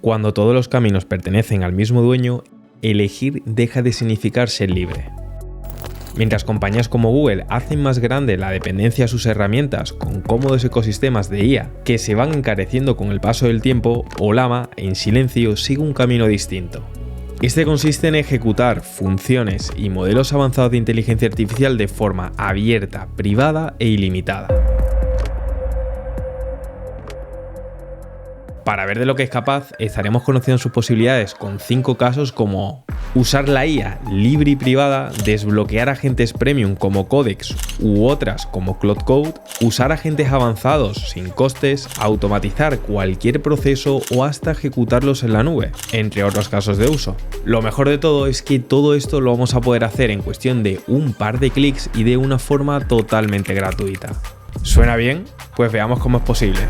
Cuando todos los caminos pertenecen al mismo dueño, elegir deja de significar ser libre. Mientras compañías como Google hacen más grande la dependencia a sus herramientas con cómodos ecosistemas de IA que se van encareciendo con el paso del tiempo, Ollama, en silencio, sigue un camino distinto. Este consiste en ejecutar funciones y modelos avanzados de inteligencia artificial de forma abierta, privada e ilimitada. Para ver de lo que es capaz, estaremos conociendo sus posibilidades con 5 casos como usar la IA libre y privada, desbloquear agentes premium como Codex u otras como Cloud Code, usar agentes avanzados sin costes, automatizar cualquier proceso o hasta ejecutarlos en la nube, entre otros casos de uso. Lo mejor de todo es que todo esto lo vamos a poder hacer en cuestión de un par de clics y de una forma totalmente gratuita. ¿Suena bien? Pues veamos cómo es posible.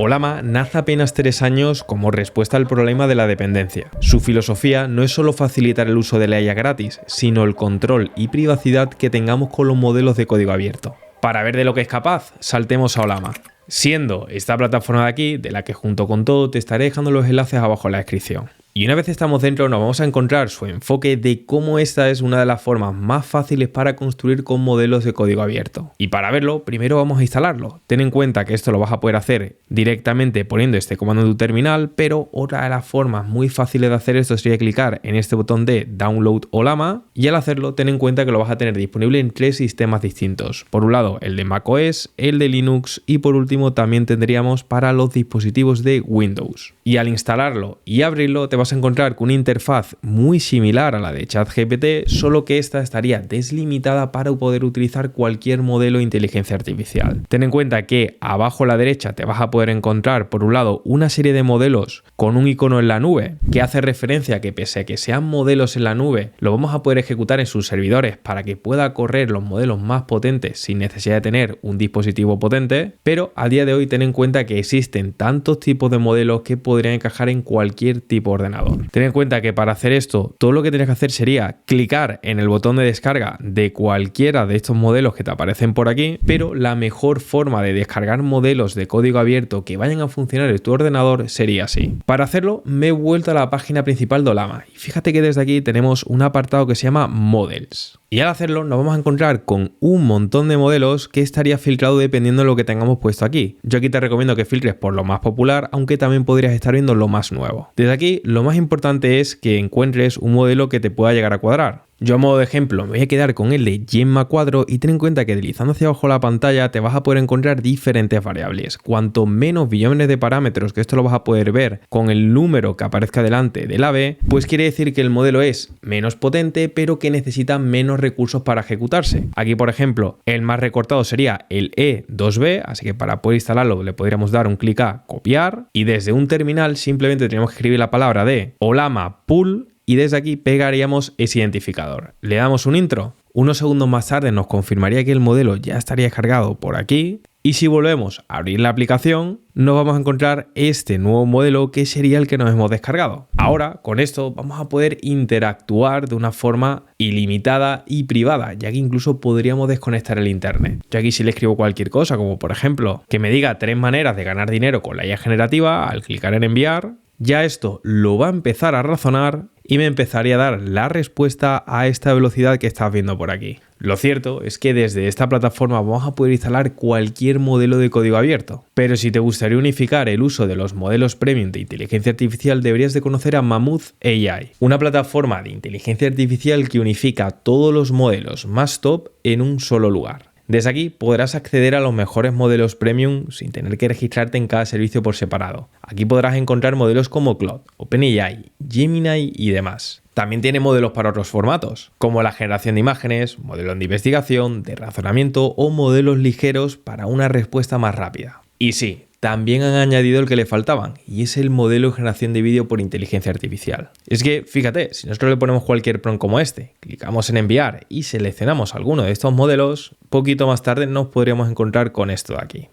Ollama nace apenas 3 años como respuesta al problema de la dependencia. Su filosofía no es solo facilitar el uso de la IA gratis, sino el control y privacidad que tengamos con los modelos de código abierto. Para ver de lo que es capaz, saltemos a Ollama. Siendo esta plataforma de aquí, de la que junto con todo te estaré dejando los enlaces abajo en la descripción. Y una vez estamos dentro nos vamos a encontrar su enfoque de cómo esta es una de las formas más fáciles para construir con modelos de código abierto. Y para verlo, primero vamos a instalarlo. Ten en cuenta que esto lo vas a poder hacer directamente poniendo este comando en tu terminal, pero otra de las formas muy fáciles de hacer esto sería clicar en este botón de Download Ollama y al hacerlo ten en cuenta que lo vas a tener disponible en 3 sistemas distintos. Por un lado el de macOS, el de Linux y por último también tendríamos para los dispositivos de Windows. Y al instalarlo y abrirlo te vas a encontrar con una interfaz muy similar a la de ChatGPT, solo que esta estaría deslimitada para poder utilizar cualquier modelo de inteligencia artificial. Ten en cuenta que abajo a la derecha te vas a poder encontrar por un lado una serie de modelos con un icono en la nube que hace referencia a que pese a que sean modelos en la nube, lo vamos a poder ejecutar en sus servidores para que pueda correr los modelos más potentes sin necesidad de tener un dispositivo potente, pero a día de hoy ten en cuenta que existen tantos tipos de modelos que podrían encajar en cualquier tipo de ordenador. Ten en cuenta que para hacer esto, todo lo que tienes que hacer sería clicar en el botón de descarga de cualquiera de estos modelos que te aparecen por aquí, pero la mejor forma de descargar modelos de código abierto que vayan a funcionar en tu ordenador sería así. Para hacerlo, me he vuelto a la página principal de Ollama y fíjate que desde aquí tenemos un apartado que se llama Models. Y al hacerlo nos vamos a encontrar con un montón de modelos que estaría filtrado dependiendo de lo que tengamos puesto aquí. Yo aquí te recomiendo que filtres por lo más popular, aunque también podrías estar viendo lo más nuevo. Desde aquí lo más importante es que encuentres un modelo que te pueda llegar a cuadrar. Yo a modo de ejemplo me voy a quedar con el de Gemma 4 y ten en cuenta que deslizando hacia abajo la pantalla te vas a poder encontrar diferentes variables. Cuanto menos billones de parámetros, que esto lo vas a poder ver con el número que aparezca delante del AB, pues quiere decir que el modelo es menos potente pero que necesita menos recursos para ejecutarse. Aquí por ejemplo el más recortado sería el E2B, así que para poder instalarlo le podríamos dar un clic a copiar y desde un terminal simplemente tenemos que escribir la palabra de Ollama Pool y desde aquí pegaríamos ese identificador. Le damos un intro. Unos segundos más tarde nos confirmaría que el modelo ya estaría descargado por aquí. Y si volvemos a abrir la aplicación, nos vamos a encontrar este nuevo modelo que sería el que nos hemos descargado. Ahora, con esto vamos a poder interactuar de una forma ilimitada y privada, ya que incluso podríamos desconectar el internet. Yo aquí si le escribo cualquier cosa, como por ejemplo, que me diga 3 maneras de ganar dinero con la IA generativa, al clicar en enviar, ya esto lo va a empezar a razonar y me empezaría a dar la respuesta a esta velocidad que estás viendo por aquí. Lo cierto es que desde esta plataforma vamos a poder instalar cualquier modelo de código abierto. Pero si te gustaría unificar el uso de los modelos premium de inteligencia artificial, deberías de conocer a Mammoth AI, una plataforma de inteligencia artificial que unifica todos los modelos más top en un solo lugar. Desde aquí podrás acceder a los mejores modelos premium sin tener que registrarte en cada servicio por separado. Aquí podrás encontrar modelos como Claude, OpenAI, Gemini y demás. También tiene modelos para otros formatos, como la generación de imágenes, modelos de investigación, de razonamiento o modelos ligeros para una respuesta más rápida. Y sí, también han añadido el que le faltaban, y es el modelo de generación de vídeo por inteligencia artificial. Es que, fíjate, si nosotros le ponemos cualquier prompt como este, clicamos en enviar y seleccionamos alguno de estos modelos, poquito más tarde nos podríamos encontrar con esto de aquí.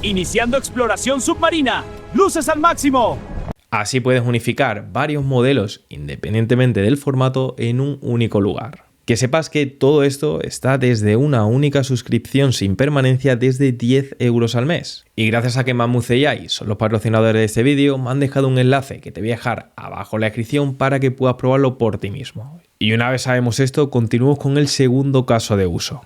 Iniciando exploración submarina. ¡Luces al máximo! Así puedes unificar varios modelos independientemente del formato en un único lugar. Que sepas que todo esto está desde una única suscripción sin permanencia desde 10 euros al mes. Y gracias a que Mammoth AI son los patrocinadores de este vídeo, me han dejado un enlace que te voy a dejar abajo en la descripción para que puedas probarlo por ti mismo. Y una vez sabemos esto, continuamos con el segundo caso de uso.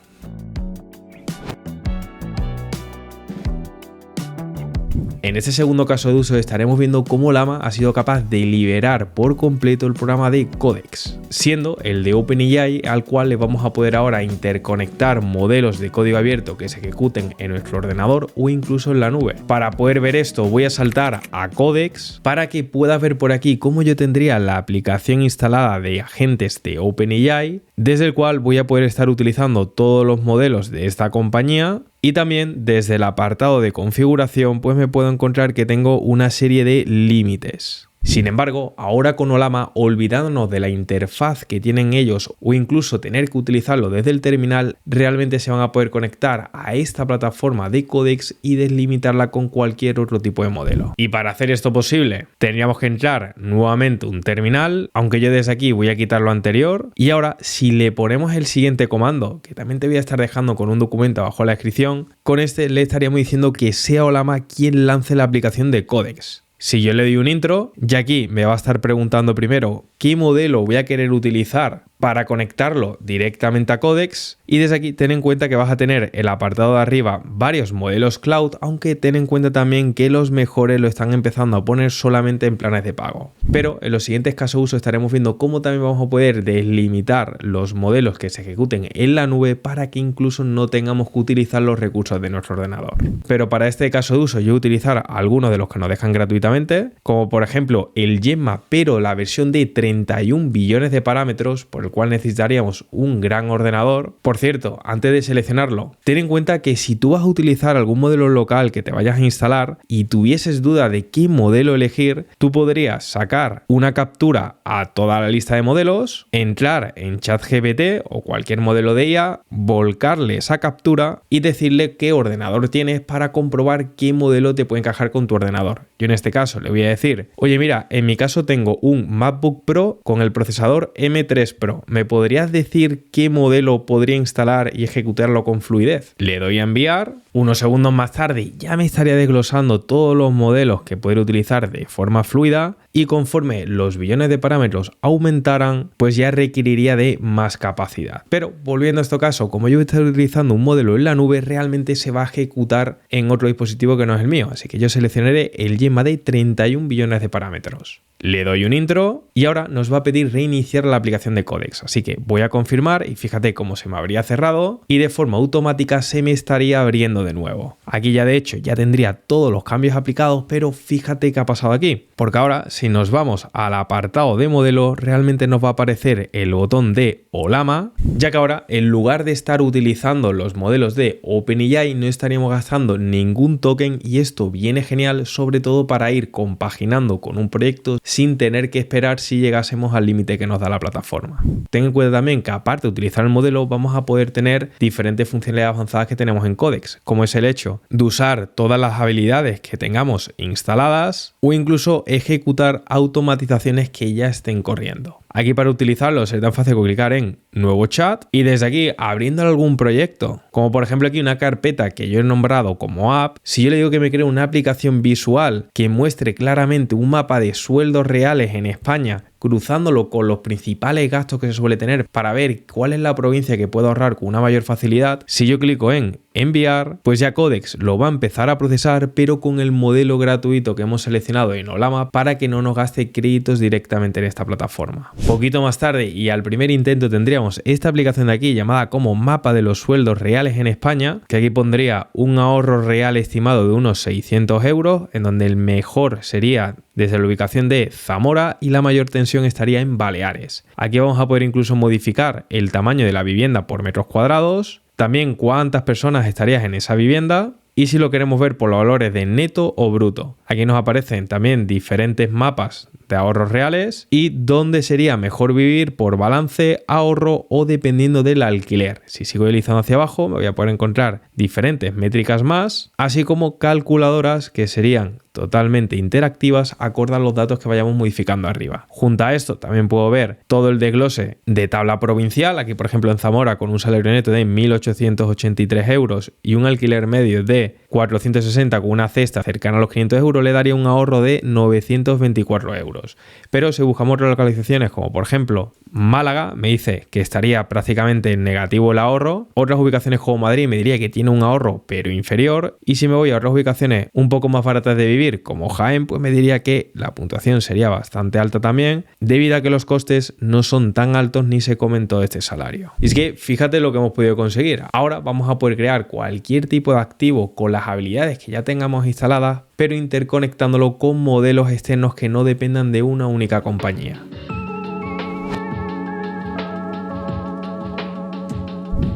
En este segundo caso de uso estaremos viendo cómo Llama ha sido capaz de liberar por completo el programa de Codex, siendo el de OpenAI al cual le vamos a poder ahora interconectar modelos de código abierto que se ejecuten en nuestro ordenador o incluso en la nube. Para poder ver esto voy a saltar a Codex para que puedas ver por aquí cómo yo tendría la aplicación instalada de agentes de OpenAI, desde el cual voy a poder estar utilizando todos los modelos de esta compañía. Y también desde el apartado de configuración pues me puedo encontrar que tengo una serie de límites. Sin embargo, ahora con Ollama, olvidándonos de la interfaz que tienen ellos o incluso tener que utilizarlo desde el terminal, realmente se van a poder conectar a esta plataforma de Codex y delimitarla con cualquier otro tipo de modelo. Y para hacer esto posible, tendríamos que entrar nuevamente un terminal, aunque yo desde aquí voy a quitar lo anterior. Y ahora, si le ponemos el siguiente comando, que también te voy a estar dejando con un documento abajo en la descripción, con este le estaríamos diciendo que sea Ollama quien lance la aplicación de Codex. Si yo le doy un intro, ya aquí me va a estar preguntando primero qué modelo voy a querer utilizar para conectarlo directamente a Codex, y desde aquí ten en cuenta que vas a tener el apartado de arriba varios modelos cloud, aunque ten en cuenta también que los mejores lo están empezando a poner solamente en planes de pago. Pero en los siguientes casos de uso estaremos viendo cómo también vamos a poder delimitar los modelos que se ejecuten en la nube para que incluso no tengamos que utilizar los recursos de nuestro ordenador. Pero para este caso de uso yo voy a utilizar algunos de los que nos dejan gratuitamente, como por ejemplo el Gemma, pero la versión de 31 billones de parámetros, por el cual necesitaríamos un gran ordenador. Por cierto, antes de seleccionarlo, ten en cuenta que si tú vas a utilizar algún modelo local que te vayas a instalar y tuvieses duda de qué modelo elegir, tú podrías sacar una captura a toda la lista de modelos, entrar en ChatGPT o cualquier modelo de IA, volcarle esa captura y decirle qué ordenador tienes para comprobar qué modelo te puede encajar con tu ordenador. Yo en este caso le voy a decir, oye mira, en mi caso tengo un MacBook Pro con el procesador M3 Pro. ¿Me podrías decir qué modelo podría instalar y ejecutarlo con fluidez? Le doy a enviar. Unos segundos más tarde ya me estaría desglosando todos los modelos que podría utilizar de forma fluida, y conforme los billones de parámetros aumentaran, pues ya requeriría de más capacidad. Pero volviendo a este caso, como yo estoy utilizando un modelo en la nube, realmente se va a ejecutar en otro dispositivo que no es el mío, así que yo seleccionaré el Gemma de 31 billones de parámetros. Le doy un intro y ahora nos va a pedir reiniciar la aplicación de Codex, así que voy a confirmar y fíjate cómo se me habría cerrado y de forma automática se me estaría abriendo de nuevo. Aquí ya de hecho ya tendría todos los cambios aplicados, pero fíjate qué ha pasado aquí, porque ahora si nos vamos al apartado de modelo realmente nos va a aparecer el botón de Ollama, ya que ahora en lugar de estar utilizando los modelos de OpenAI no estaríamos gastando ningún token, y esto viene genial sobre todo para ir compaginando con un proyecto sin tener que esperar si llegásemos al límite que nos da la plataforma. Ten en cuenta también que aparte de utilizar el modelo vamos a poder tener diferentes funcionalidades avanzadas que tenemos en Codex, como es el hecho de usar todas las habilidades que tengamos instaladas o incluso ejecutar automatizaciones que ya estén corriendo. Aquí para utilizarlo es tan fácil como clicar en nuevo chat y desde aquí abriendo algún proyecto, como por ejemplo aquí una carpeta que yo he nombrado como app. Si yo le digo que me cree una aplicación visual que muestre claramente un mapa de sueldos reales en España, cruzándolo con los principales gastos que se suele tener para ver cuál es la provincia que puedo ahorrar con una mayor facilidad, si yo clico en enviar, pues ya Codex lo va a empezar a procesar, pero con el modelo gratuito que hemos seleccionado en Ollama para que no nos gaste créditos directamente en esta plataforma. Poquito más tarde y al primer intento tendríamos esta aplicación de aquí llamada como mapa de los sueldos reales en España, que aquí pondría un ahorro real estimado de unos 600 euros, en donde el mejor sería desde la ubicación de Zamora y la mayor tensión estaría en Baleares. Aquí vamos a poder incluso modificar el tamaño de la vivienda por metros cuadrados, también cuántas personas estarías en esa vivienda y si lo queremos ver por los valores de neto o bruto. Aquí nos aparecen también diferentes mapas de ahorros reales y dónde sería mejor vivir por balance, ahorro o dependiendo del alquiler. Si sigo deslizando hacia abajo me voy a poder encontrar diferentes métricas más, así como calculadoras que serían totalmente interactivas acorde a los datos que vayamos modificando arriba. Junto a esto también puedo ver todo el desglose de tabla provincial. Aquí, por ejemplo, en Zamora, con un salario neto de 1.883 euros y un alquiler medio de 460 con una cesta cercana a los 500 euros, le daría un ahorro de 924 euros. Pero si buscamos otras localizaciones, como por ejemplo Málaga, me dice que estaría prácticamente en negativo el ahorro. Otras ubicaciones como Madrid me diría que tiene un ahorro pero inferior. Y si me voy a otras ubicaciones un poco más baratas de vivir, como Jaén, pues me diría que la puntuación sería bastante alta también, debido a que los costes no son tan altos ni se comen todo este salario. Y es que fíjate lo que hemos podido conseguir. Ahora vamos a poder crear cualquier tipo de activo con las habilidades que ya tengamos instaladas, pero interconectándolo con modelos externos que no dependan de una única compañía.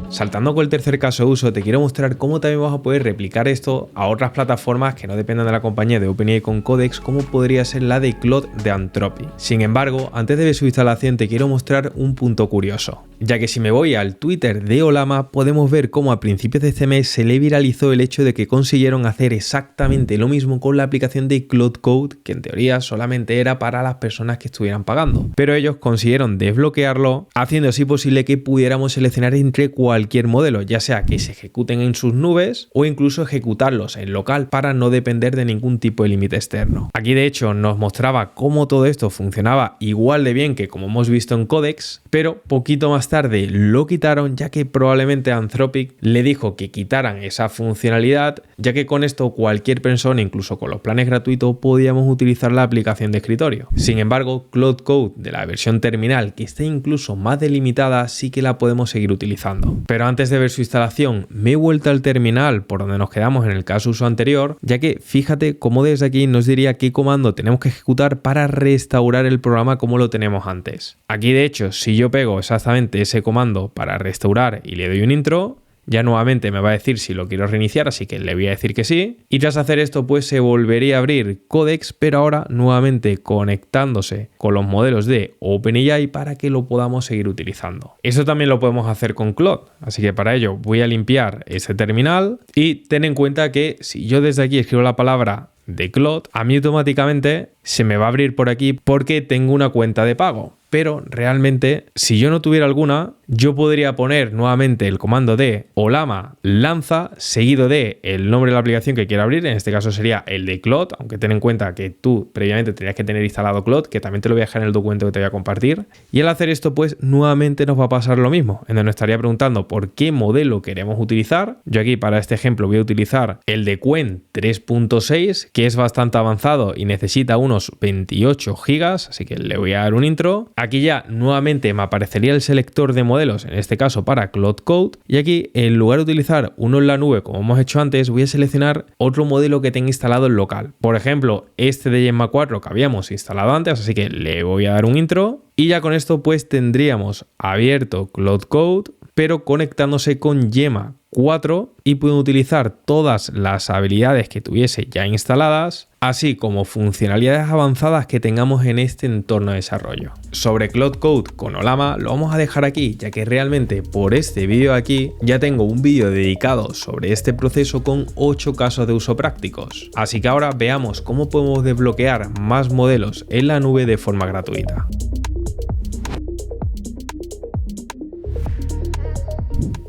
Saltando con el tercer caso de uso, te quiero mostrar cómo también vas a poder replicar esto a otras plataformas que no dependan de la compañía de OpenAI con Codex, como podría ser la de Claude de Anthropic. Sin embargo, antes de ver su instalación, te quiero mostrar un punto curioso, ya que si me voy al Twitter de Ollama, podemos ver cómo a principios de este mes se le viralizó el hecho de que consiguieron hacer exactamente lo mismo con la aplicación de Claude Code, que en teoría solamente era para las personas que estuvieran pagando. Pero ellos consiguieron desbloquearlo, haciendo así posible que pudiéramos seleccionar entre cualquier modelo, ya sea que se ejecuten en sus nubes o incluso ejecutarlos en local para no depender de ningún tipo de límite externo. Aquí de hecho nos mostraba cómo todo esto funcionaba igual de bien que como hemos visto en Codex, pero poquito más tarde lo quitaron, ya que probablemente Anthropic le dijo que quitaran esa funcionalidad, ya que con esto cualquier persona, incluso con los planes gratuitos, podíamos utilizar la aplicación de escritorio. Sin embargo, Claude Code de la versión terminal, que está incluso más delimitada, sí que la podemos seguir utilizando. Pero antes de ver su instalación, me he vuelto al terminal por donde nos quedamos en el caso uso anterior, ya que fíjate cómo desde aquí nos diría qué comando tenemos que ejecutar para restaurar el programa como lo tenemos antes. Aquí de hecho, si yo pego exactamente ese comando para restaurar y le doy un intro, ya nuevamente me va a decir si lo quiero reiniciar, así que le voy a decir que sí. Y tras hacer esto, pues se volvería a abrir Codex, pero ahora nuevamente conectándose con los modelos de OpenAI para que lo podamos seguir utilizando. Eso también lo podemos hacer con Claude, así que para ello voy a limpiar ese terminal y ten en cuenta que si yo desde aquí escribo la palabra de Claude, a mí automáticamente se me va a abrir por aquí porque tengo una cuenta de pago. Pero realmente, si yo no tuviera alguna, yo podría poner nuevamente el comando de Ollama lanza seguido de el nombre de la aplicación que quiero abrir. En este caso sería el de Claude, aunque ten en cuenta que tú previamente tenías que tener instalado Claude, que también te lo voy a dejar en el documento que te voy a compartir. Y al hacer esto, pues nuevamente nos va a pasar lo mismo, en donde nos estaría preguntando por qué modelo queremos utilizar. Yo aquí para este ejemplo voy a utilizar el de Qwen 3.6, que es bastante avanzado y necesita unos 28 gigas, así que le voy a dar un intro. Aquí ya nuevamente me aparecería el selector de modelos, en este caso para Claude Code, y aquí en lugar de utilizar uno en la nube como hemos hecho antes, voy a seleccionar otro modelo que tenga instalado en local. Por ejemplo, este de Gemma 4 que habíamos instalado antes, así que le voy a dar un intro y ya con esto pues tendríamos abierto Claude Code, pero conectándose con Gemma 4 y puedo utilizar todas las habilidades que tuviese ya instaladas, así como funcionalidades avanzadas que tengamos en este entorno de desarrollo. Sobre Claude Code con Ollama lo vamos a dejar aquí, ya que realmente por este vídeo aquí ya tengo un vídeo dedicado sobre este proceso con 8 casos de uso prácticos. Así que ahora veamos cómo podemos desbloquear más modelos en la nube de forma gratuita.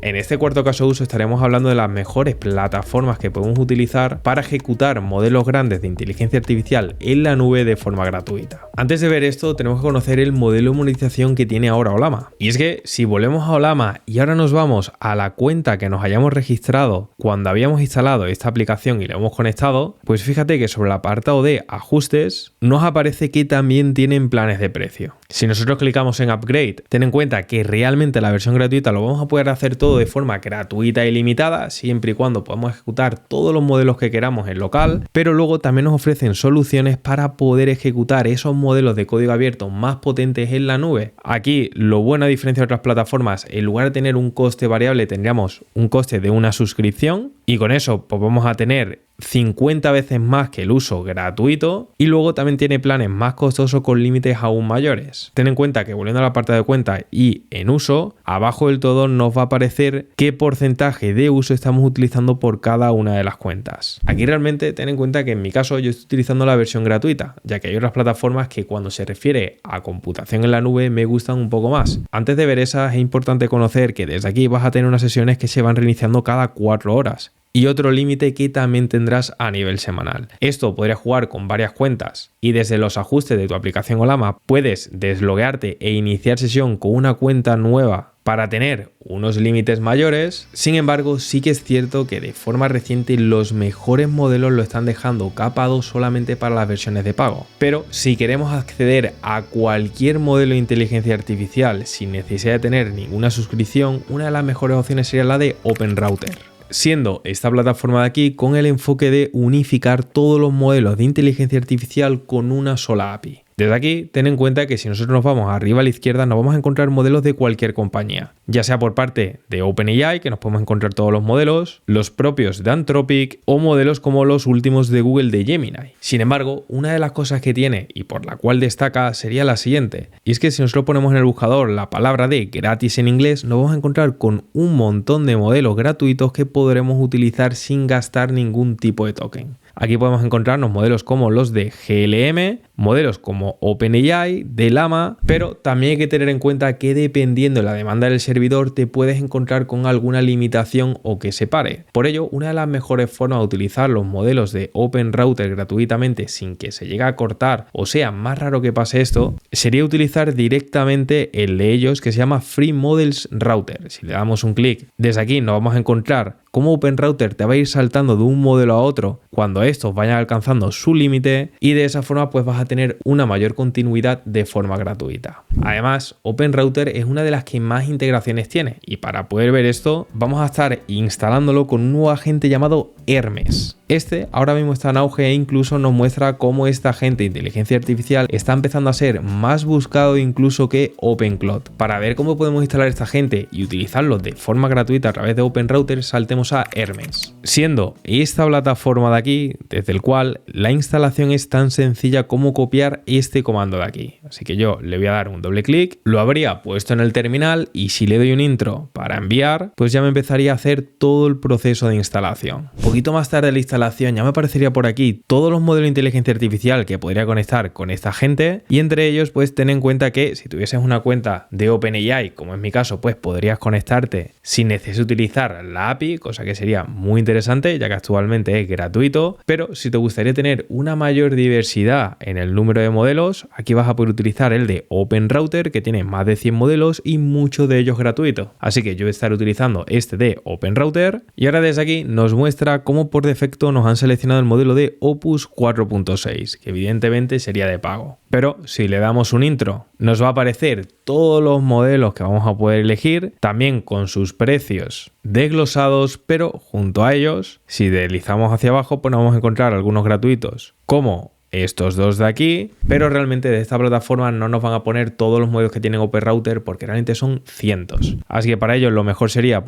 En este cuarto caso de uso estaremos hablando de las mejores plataformas que podemos utilizar para ejecutar modelos grandes de inteligencia artificial en la nube de forma gratuita. Antes de ver esto, tenemos que conocer el modelo de monetización que tiene ahora Ollama. Y es que si volvemos a Ollama y ahora nos vamos a la cuenta que nos hayamos registrado cuando habíamos instalado esta aplicación y la hemos conectado, pues fíjate que sobre el apartado de ajustes nos aparece que también tienen planes de precio. Si nosotros clicamos en Upgrade, ten en cuenta que realmente la versión gratuita lo vamos a poder hacer todo de forma gratuita y limitada, siempre y cuando podamos ejecutar todos los modelos que queramos en local, pero luego también nos ofrecen soluciones para poder ejecutar esos modelos de código abierto más potentes en la nube. Aquí lo bueno, a diferencia de otras plataformas, en lugar de tener un coste variable tendríamos un coste de una suscripción y con eso pues vamos a tener 50 veces más que el uso gratuito y luego también tiene planes más costosos con límites aún mayores. Ten en cuenta que volviendo a la parte de cuenta y en uso, abajo del todo nos va a aparecer qué porcentaje de uso estamos utilizando por cada una de las cuentas. Aquí realmente ten en cuenta que en mi caso yo estoy utilizando la versión gratuita, ya que hay otras plataformas que cuando se refiere a computación en la nube me gustan un poco más. Antes de ver esas es importante conocer que desde aquí vas a tener unas sesiones que se van reiniciando cada 4 horas. Y otro límite que también tendrás a nivel semanal. Esto podrías jugar con varias cuentas y desde los ajustes de tu aplicación Ollama puedes desloguearte e iniciar sesión con una cuenta nueva para tener unos límites mayores. Sin embargo, sí que es cierto que de forma reciente los mejores modelos lo están dejando capado solamente para las versiones de pago. Pero si queremos acceder a cualquier modelo de inteligencia artificial sin necesidad de tener ninguna suscripción, una de las mejores opciones sería la de OpenRouter. Siendo esta plataforma de aquí con el enfoque de unificar todos los modelos de inteligencia artificial con una sola API. Desde aquí, ten en cuenta que si nosotros nos vamos arriba a la izquierda, nos vamos a encontrar modelos de cualquier compañía, ya sea por parte de OpenAI, que nos podemos encontrar todos los modelos, los propios de Anthropic o modelos como los últimos de Google de Gemini. Sin embargo, una de las cosas que tiene y por la cual destaca sería la siguiente, y es que si nosotros ponemos en el buscador la palabra de gratis en inglés, nos vamos a encontrar con un montón de modelos gratuitos que podremos utilizar sin gastar ningún tipo de token. Aquí podemos encontrarnos modelos como los de GLM, modelos como OpenAI, de Llama, pero también hay que tener en cuenta que dependiendo de la demanda del servidor te puedes encontrar con alguna limitación o que se pare. Por ello, una de las mejores formas de utilizar los modelos de OpenRouter gratuitamente sin que se llegue a cortar o sea más raro que pase esto, sería utilizar directamente el de ellos que se llama Free Models Router. Si le damos un clic, desde aquí nos vamos a encontrar cómo OpenRouter te va a ir saltando de un modelo a otro cuando estos vayan alcanzando su límite y de esa forma pues vas a tener una mayor continuidad de forma gratuita. Además, OpenRouter es una de las que más integraciones tiene y para poder ver esto vamos a estar instalándolo con un nuevo agente llamado Hermes. Este ahora mismo está en auge e incluso nos muestra cómo esta agente de inteligencia artificial está empezando a ser más buscado incluso que OpenCloud. Para ver cómo podemos instalar esta agente y utilizarlo de forma gratuita a través de OpenRouter, saltemos a Hermes. Siendo esta plataforma de aquí, desde el cual la instalación es tan sencilla como copiar este comando de aquí. Así que yo le voy a dar un doble clic, lo habría puesto en el terminal y si le doy un intro para enviar, pues ya me empezaría a hacer todo el proceso de instalación. Un poquito más tarde de la instalación ya me aparecería por aquí todos los modelos de inteligencia artificial que podría conectar con esta agente y entre ellos pues ten en cuenta que si tuvieses una cuenta de OpenAI, como es mi caso, pues podrías conectarte sin necesidad de utilizar la API, cosa que sería muy interesante ya que actualmente es gratuito, pero si te gustaría tener una mayor diversidad en el número de modelos, aquí vas a poder utilizar el de OpenRouter que tiene más de 100 modelos y muchos de ellos gratuitos. Así que yo voy a estar utilizando este de OpenRouter y ahora desde aquí nos muestra cómo por defecto nos han seleccionado el modelo de Opus 4.6, que evidentemente sería de pago. Pero si le damos un intro, nos va a aparecer todos los modelos que vamos a poder elegir, también con sus precios desglosados, pero junto a ellos, si deslizamos hacia abajo, pues nos vamos a encontrar algunos gratuitos, como estos dos de aquí, pero realmente de esta plataforma no nos van a poner todos los modelos que tienen OpenRouter porque realmente son cientos. Así que para ello lo mejor sería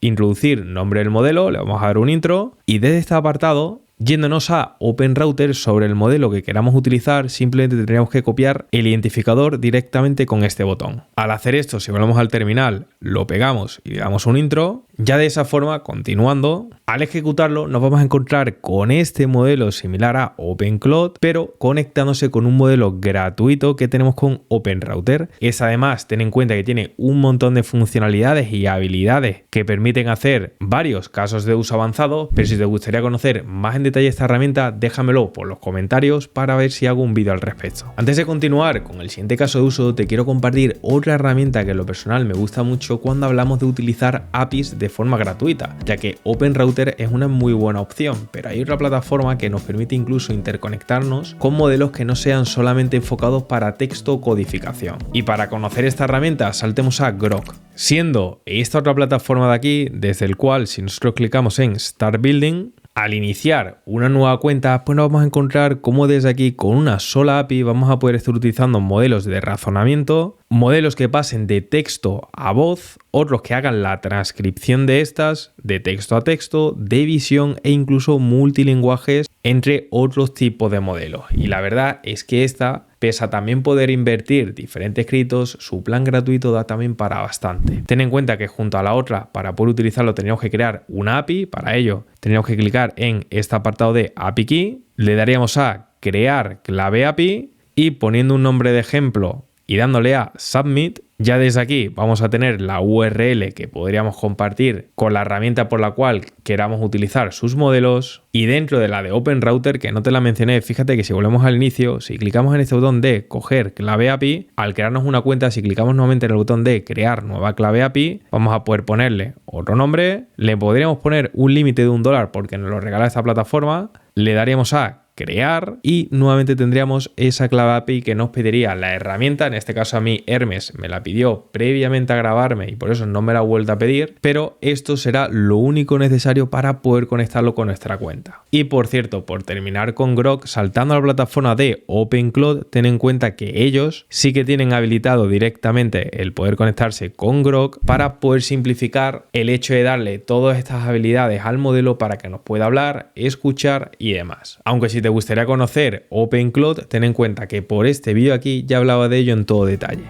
introducir nombre del modelo, le vamos a dar un intro y desde este apartado, yéndonos a OpenRouter sobre el modelo que queramos utilizar, simplemente tendríamos que copiar el identificador directamente con este botón. Al hacer esto, si volvemos al terminal, lo pegamos y le damos un intro, ya de esa forma, continuando, al ejecutarlo nos vamos a encontrar con este modelo similar a OpenCloud, pero conectándose con un modelo gratuito que tenemos con OpenRouter. Es además, ten en cuenta que tiene un montón de funcionalidades y habilidades que permiten hacer varios casos de uso avanzado, pero si te gustaría conocer más en detalle esta herramienta, déjamelo por los comentarios para ver si hago un vídeo al respecto. Antes de continuar con el siguiente caso de uso, te quiero compartir otra herramienta que en lo personal me gusta mucho cuando hablamos de utilizar APIs de forma gratuita, ya que OpenRouter es una muy buena opción, pero hay otra plataforma que nos permite incluso interconectarnos con modelos que no sean solamente enfocados para texto o codificación. Y para conocer esta herramienta, saltemos a Grok. Siendo esta otra plataforma de aquí, desde el cual si nosotros clicamos en Start Building, Al iniciar una nueva cuenta, pues nos vamos a encontrar como desde aquí con una sola API vamos a poder estar utilizando modelos de razonamiento, modelos que pasen de texto a voz, otros que hagan la transcripción de estas, de texto a texto, de visión e incluso multilingüajes, entre otros tipos de modelos. Y la verdad es que esta, pese a también poder invertir diferentes créditos, su plan gratuito da también para bastante. Ten en cuenta que junto a la otra, para poder utilizarlo teníamos que crear una API. Para ello teníamos que clicar en este apartado de API Key, le daríamos a crear clave API y poniendo un nombre de ejemplo y dándole a Submit, ya desde aquí vamos a tener la URL que podríamos compartir con la herramienta por la cual queramos utilizar sus modelos. Y dentro de la de OpenRouter, que no te la mencioné, fíjate que si volvemos al inicio, si clicamos en este botón de coger clave API, al crearnos una cuenta, si clicamos nuevamente en el botón de crear nueva clave API, vamos a poder ponerle otro nombre, le podríamos poner un límite de $1 porque nos lo regala esta plataforma, le daríamos a crear y nuevamente tendríamos esa clave API que nos pediría la herramienta. En este caso a mí Hermes me la pidió previamente a grabarme y por eso no me la ha vuelto a pedir, pero esto será lo único necesario para poder conectarlo con nuestra cuenta. Y por cierto, por terminar con Groq, saltando a la plataforma de OpenCloud, ten en cuenta que ellos sí que tienen habilitado directamente el poder conectarse con Groq para poder simplificar el hecho de darle todas estas habilidades al modelo para que nos pueda hablar, escuchar y demás. Aunque si te gustaría conocer OpenCloud, ten en cuenta que por este vídeo aquí ya hablaba de ello en todo detalle.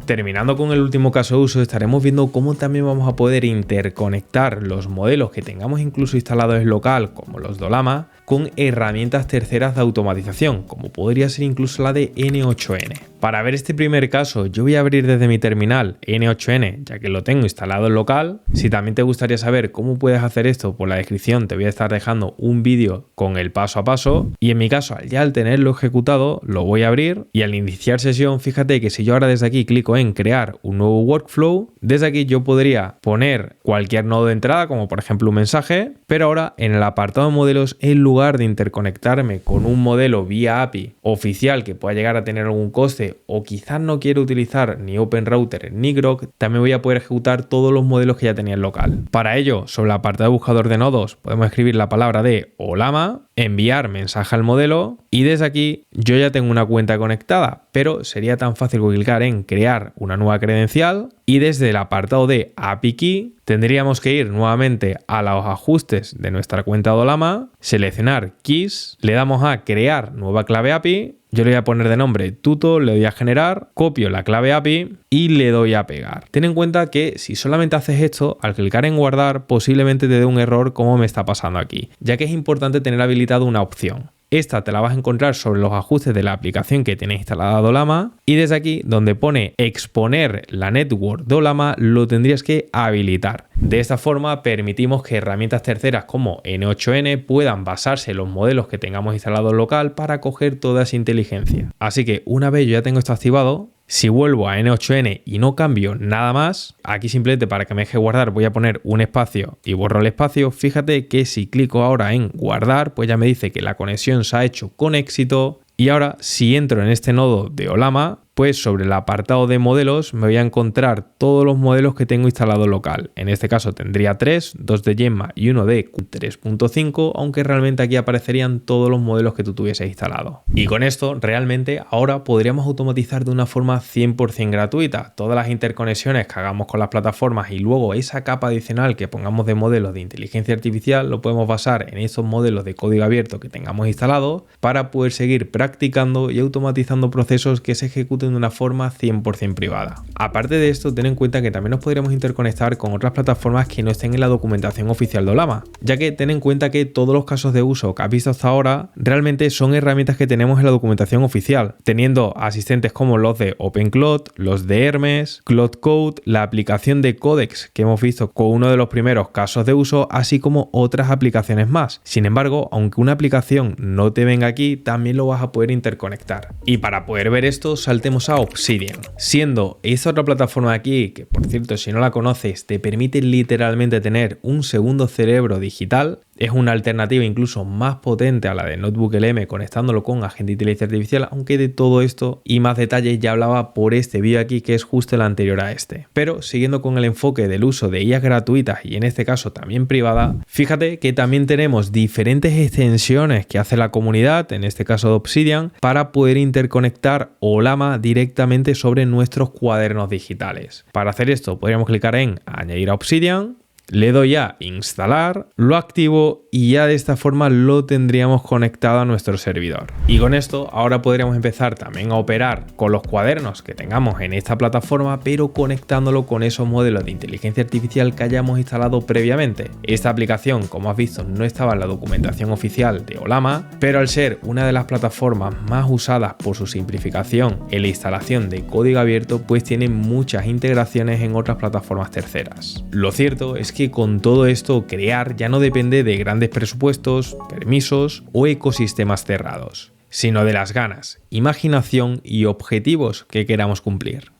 Terminando con el último caso de uso, estaremos viendo cómo también vamos a poder interconectar los modelos que tengamos incluso instalados en local, como los de Ollama, con herramientas terceras de automatización, como podría ser incluso la de N8N. Para ver este primer caso, yo voy a abrir desde mi terminal N8N, ya que lo tengo instalado en local. Si también te gustaría saber cómo puedes hacer esto, por la descripción te voy a estar dejando un vídeo con el paso a paso. Y en mi caso, ya al tenerlo ejecutado, lo voy a abrir y al iniciar sesión, fíjate que si yo ahora desde aquí clico en crear un nuevo workflow, desde aquí yo podría poner cualquier nodo de entrada, como por ejemplo un mensaje, pero ahora en el apartado de modelos, en lugar de interconectarme con un modelo vía API oficial que pueda llegar a tener algún coste o quizás no quiero utilizar ni OpenRouter ni Groq, también voy a poder ejecutar todos los modelos que ya tenía en local. Para ello, sobre el apartado de buscador de nodos, podemos escribir la palabra de Ollama, enviar mensaje al modelo y desde aquí yo ya tengo una cuenta conectada, pero sería tan fácil como clicar en crear una nueva credencial y desde el apartado de API Key tendríamos que ir nuevamente a los ajustes de nuestra cuenta de Ollama, seleccionar Keys, le damos a crear nueva clave API, yo le voy a poner de nombre tuto, le doy a generar, copio la clave API y le doy a pegar. Ten en cuenta que si solamente haces esto, al clicar en guardar posiblemente te dé un error como me está pasando aquí, ya que es importante tener habilitado una opción. Esta te la vas a encontrar sobre los ajustes de la aplicación que tienes instalada de Ollama y desde aquí donde pone exponer la network de Ollama lo tendrías que habilitar. De esta forma permitimos que herramientas terceras como N8N puedan basarse en los modelos que tengamos instalados local para coger toda esa inteligencia. Así que una vez yo ya tengo esto activado, si vuelvo a N8N y no cambio nada más, aquí simplemente para que me deje guardar voy a poner un espacio y borro el espacio. Fíjate que si clico ahora en guardar, pues ya me dice que la conexión se ha hecho con éxito. Y ahora si entro en este nodo de Ollama, pues sobre el apartado de modelos me voy a encontrar todos los modelos que tengo instalado local. En este caso tendría 3, 2 de Gemma y uno de Q3.5, aunque realmente aquí aparecerían todos los modelos que tú tuvieses instalado. Y con esto realmente ahora podríamos automatizar de una forma 100% gratuita todas las interconexiones que hagamos con las plataformas y luego esa capa adicional que pongamos de modelos de inteligencia artificial lo podemos basar en esos modelos de código abierto que tengamos instalados para poder seguir practicando y automatizando procesos que se ejecuten de una forma 100% privada. Aparte de esto, ten en cuenta que también nos podríamos interconectar con otras plataformas que no estén en la documentación oficial de Ollama, ya que ten en cuenta que todos los casos de uso que has visto hasta ahora realmente son herramientas que tenemos en la documentación oficial, teniendo asistentes como los de OpenCloud, los de Hermes, CloudCode, la aplicación de Codex que hemos visto con uno de los primeros casos de uso, así como otras aplicaciones más. Sin embargo, aunque una aplicación no te venga aquí, también lo vas a poder interconectar. Y para poder ver esto, saltemos tenemos a Obsidian. Siendo esta otra plataforma de aquí, que por cierto si no la conoces te permite literalmente tener un segundo cerebro digital, es una alternativa incluso más potente a la de NotebookLM conectándolo con agente de inteligencia artificial, aunque de todo esto y más detalles ya hablaba por este vídeo aquí que es justo el anterior a este. Pero siguiendo con el enfoque del uso de IAs gratuitas y en este caso también privada, fíjate que también tenemos diferentes extensiones que hace la comunidad, en este caso de Obsidian, para poder interconectar Ollama directamente sobre nuestros cuadernos digitales. Para hacer esto podríamos clicar en añadir a Obsidian, le doy a instalar, lo activo y ya de esta forma lo tendríamos conectado a nuestro servidor. Y con esto ahora podríamos empezar también a operar con los cuadernos que tengamos en esta plataforma, pero conectándolo con esos modelos de inteligencia artificial que hayamos instalado previamente. Esta aplicación, como has visto, no estaba en la documentación oficial de Ollama, pero al ser una de las plataformas más usadas por su simplificación en la instalación de código abierto, pues tiene muchas integraciones en otras plataformas terceras. Lo cierto es que con todo esto crear ya no depende de grandes presupuestos, permisos o ecosistemas cerrados, sino de las ganas, imaginación y objetivos que queramos cumplir.